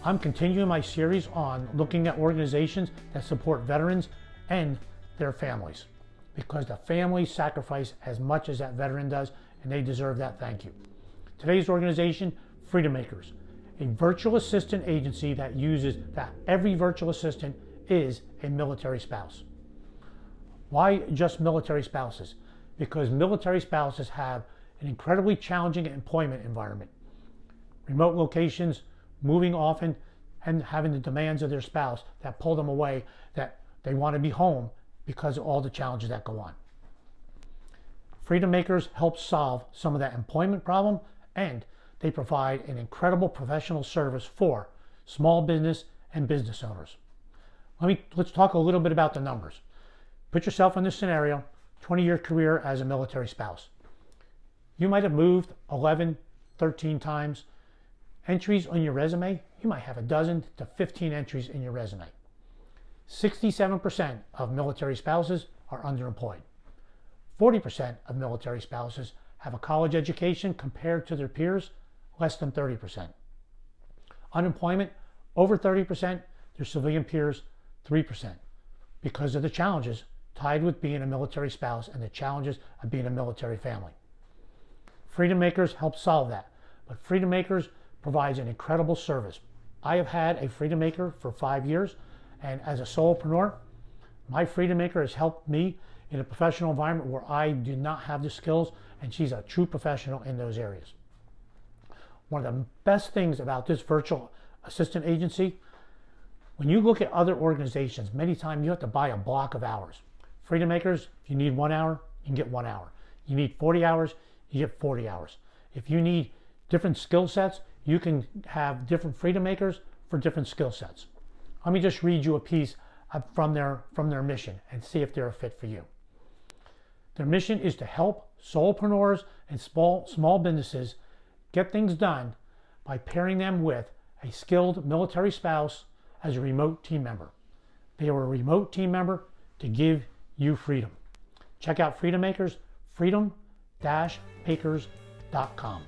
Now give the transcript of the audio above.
I'm continuing my series on looking at organizations that support veterans and their families, because the families sacrifice as much as that veteran does, and they deserve that thank you. Today's organization, Freedom Makers, a virtual assistant agency that every virtual assistant is a military spouse. Why just military spouses? Because military spouses have an incredibly challenging employment environment. Remote locations, moving often, and having the demands of their spouse that pull them away, that they want to be home because of all the challenges that go on. Freedom Makers help solve some of that employment problem, and they provide an incredible professional service for small business and business owners. Let's talk a little bit about the numbers. Put yourself in this scenario, 20-year career as a military spouse. You might have moved 11, 13 times. Entries on your resume, you might have 12 to 15 entries in your resume. 67% of military spouses are underemployed. 40% of military spouses have a college education compared to their peers, less than 30%. Unemployment, over 30%, their civilian peers, 3%, because of the challenges tied with being a military spouse and the challenges of being a military family. Freedom Makers help solve that, but Freedom Makers provides an incredible service. I have had a Freedom Maker for 5 years, and as a solopreneur, my Freedom Maker has helped me in a professional environment where I do not have the skills, and she's a true professional in those areas. One of the best things about this virtual assistant agency, when you look at other organizations, many times you have to buy a block of hours. Freedom Makers, if you need 1 hour, you can get 1 hour. You need 40 hours, you get 40 hours. If you need different skill sets, you can have different Freedom Makers for different skill sets. Let me just read you a piece from their mission and see if they're a fit for you. Their mission is to help solopreneurs and small businesses get things done by pairing them with a skilled military spouse as a remote team member. They are a remote team member to give you freedom. Check out Freedom Makers, freedom-makers.com.